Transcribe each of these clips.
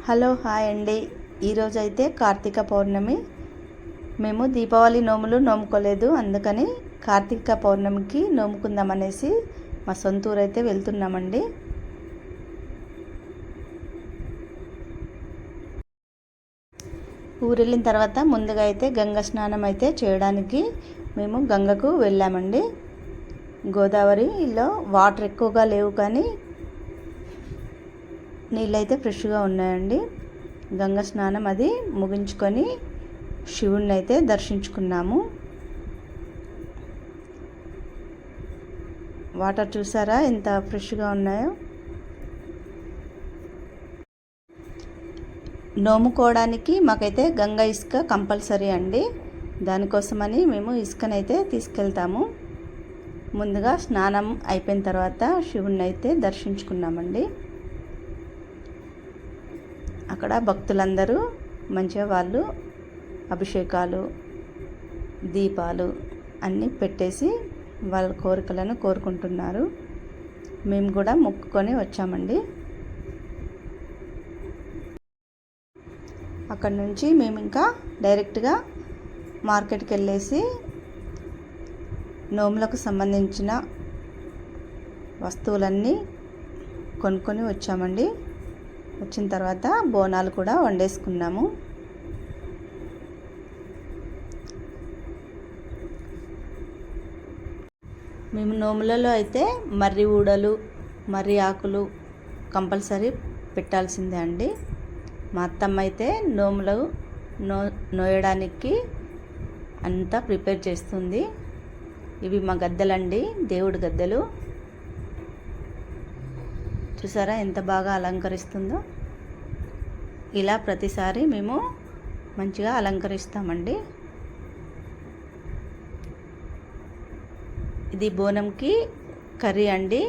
Hello hi అండి. ఈరోజు అయితే కార్తీక పౌర్ణమి. మేము దీపావళి నోములు నోముకోలేదు, అందుకని కార్తీక పౌర్ణమికి నోముకుందామనేసి మా సొంత ఊరు అయితే వెళ్తున్నామండి. ఊరు వెళ్ళిన తర్వాత ముందుగా అయితే గంగ స్నానం అయితే చేయడానికి మేము గంగకు వెళ్ళామండి. గోదావరిలో వాటర్ ఎక్కువగా లేవు, కానీ నీళ్ళైతే ఫ్రెష్గా ఉన్నాయండి. గంగ స్నానం అది ముగించుకొని శివుణ్ణి అయితే దర్శించుకున్నాము. వాటర్ చూసారా ఎంత ఫ్రెష్గా ఉన్నాయో. నోముకోవడానికి మాకైతే గంగ ఇసుక కంపల్సరీ అండి. దానికోసమని మేము ఇసుకనైతే తీసుకెళ్తాము. ముందుగా స్నానం అయిపోయిన తర్వాత శివుణ్ణి అయితే దర్శించుకున్నామండి. అక్కడ భక్తులందరూ మంచిగా వాళ్ళు అభిషేకాలు, దీపాలు అన్నీ పెట్టేసి వాళ్ళ కోరికలను కోరుకుంటున్నారు. మేము కూడా మొక్కుకొని వచ్చామండి. అక్కడి నుంచి మేము ఇంకా డైరెక్ట్గా మార్కెట్కి వెళ్ళేసి నోములకు సంబంధించిన వస్తువులన్నీ కొనుక్కొని వచ్చామండి. వచ్చిన తర్వాత బోనాలు కూడా వండేసుకున్నాము. మేము నోములలో అయితే మర్రి ఊడలు, మర్రి ఆకులు కంపల్సరీ పెట్టాల్సిందే అండి. మా అత్తమ్మ అయితే నోములు నోయడానికి అంతా ప్రిపేర్ చేస్తుంది. ఇవి మా గద్దెలండి, దేవుడి గద్దెలు. చూసారా ఎంత బాగా అలంకరిస్తుందో. ఇలా ప్రతిసారి మేము మంచిగా అలంకరిస్తామండి. ఇది బోనంకి కర్రీ అండి.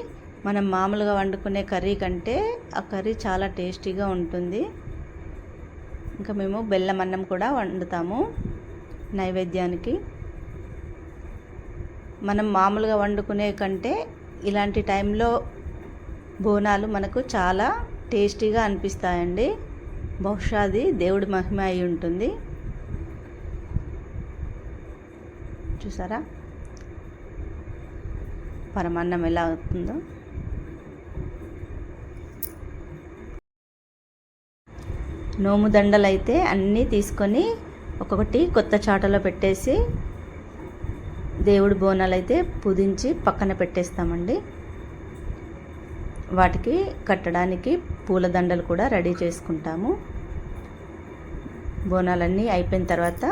మనం మామూలుగా వండుకునే కర్రీ కంటే ఆ కర్రీ చాలా టేస్టీగా ఉంటుంది. ఇంకా మేము బెల్లం అన్నం కూడా వండుతాము నైవేద్యానికి. మనం మామూలుగా వండుకునే కంటే ఇలాంటి టైంలో బోనాలు మనకు చాలా టేస్టీగా అనిపిస్తాయండి. బహుశా అది దేవుడి మహిమ అయి ఉంటుంది. చూసారా పరమాన్నం ఎలా అవుతుందో. నోము దండలు అయితే అన్నీ తీసుకొని ఒక్కొక్కటి కొత్త చాటలో పెట్టేసి దేవుడి బోనాలు అయితే పుదించి పక్కన పెట్టేస్తామండి. వాటికి కట్టడానికి పూలదండలు కూడా రెడీ చేసుకుంటాము. బోనాలన్నీ అయిపోయిన తర్వాత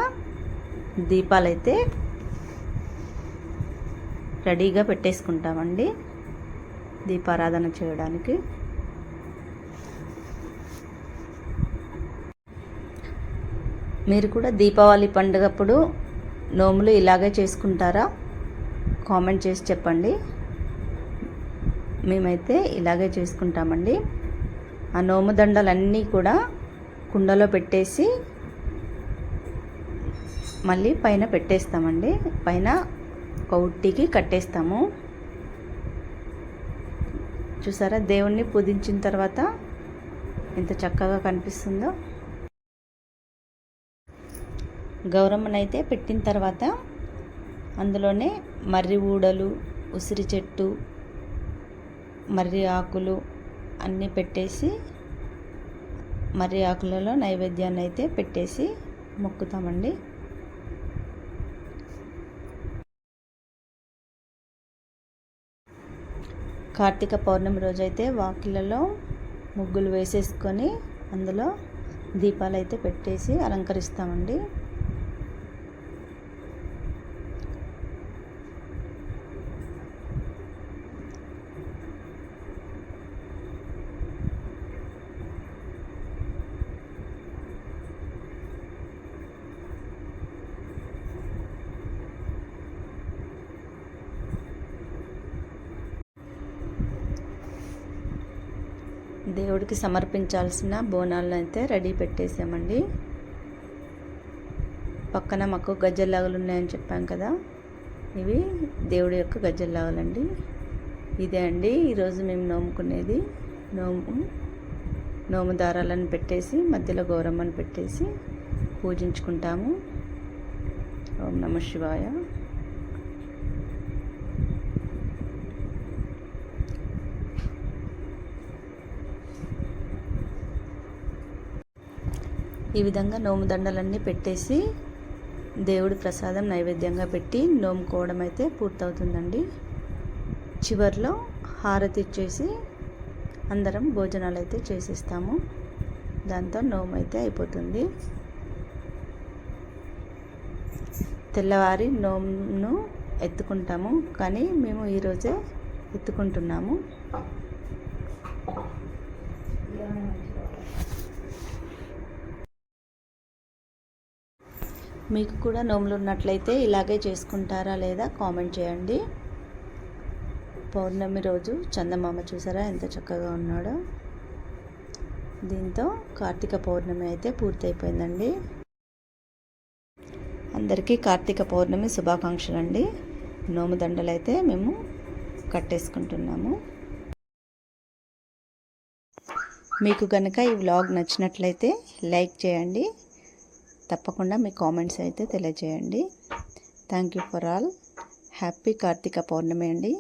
దీపాలైతే రెడీగా పెట్టేసుకుంటామండి దీపారాధన చేయడానికి. మీరు కూడా దీపావళి పండుగప్పుడు నోములు ఇలాగే చేసుకుంటారా? కామెంట్ చేసి చెప్పండి. మేమైతే ఇలాగే చేసుకుంటామండి. ఆ నోము దండలన్నీ కూడా కుండలో పెట్టేసి మళ్ళీ పైన పెట్టేస్తామండి. పైన ఒక ఉట్టికి కట్టేస్తాము. చూసారా దేవుణ్ణి పూజించిన తర్వాత ఎంత చక్కగా కనిపిస్తుందో. గౌరమ్మనైతే పెట్టిన తర్వాత అందులోనే మర్రి ఊడలు, ఉసిరి చెట్టు, మర్రి ఆకులు అన్నీ పెట్టేసి మర్రి ఆకులలో నైవేద్యాన్ని అయితే పెట్టేసి మొక్కుతామండి. కార్తీక పౌర్ణమి రోజైతే వాకిళ్ళలో ముగ్గులు వేసేసుకొని అందులో దీపాలు అయితే పెట్టేసి అలంకరిస్తామండి. దేవుడికి సమర్పించాల్సిన బోనాలను అయితే రెడీ పెట్టేసామండి. పక్కన మాకు గజ్జెలాగులు ఉన్నాయని చెప్పాం కదా, ఇవి దేవుడి యొక్క గజ్జెలాగులండి. ఇదే అండి ఈరోజు మేము నోముకునేది నోము. నోము దారాలను పెట్టేసి మధ్యలో గౌరమ్మను పెట్టేసి పూజించుకుంటాము. ఓం నమః శివాయ. ఈ విధంగా నోము దండలన్నీ పెట్టేసి దేవుడి ప్రసాదం నైవేద్యంగా పెట్టి నోముకోవడం అయితే పూర్తవుతుందండి. చివర్లో హారతి ఇచ్చేసి అందరం భోజనాలు అయితే చేసేస్తాము. దాంతో నోము అయితే అయిపోతుంది. తెల్లవారి నోమును ఎత్తుకుంటాము, కానీ మేము ఈరోజే ఎత్తుకుంటున్నాము. మీకు కూడా నోములు ఉన్నట్లయితే ఇలాగే చేసుకుంటారా లేదా కామెంట్ చేయండి. పౌర్ణమి రోజు చందమామ చూసారా ఎంత చక్కగా ఉన్నాడో. దీంతో కార్తీక పౌర్ణమి అయితే పూర్తయిపోయిందండి. అందరికీ కార్తీక పౌర్ణమి శుభాకాంక్షలు అండి. నోము దండలు అయితే మేము కట్టేసుకుంటున్నాము. మీకు కనుక ఈ వ్లాగ్ నచ్చినట్లయితే లైక్ చేయండి. తప్పకుండా మీ కామెంట్స్ అయితే తెలియజేయండి. Thank you for all. Happy Karthika Pournami అండి.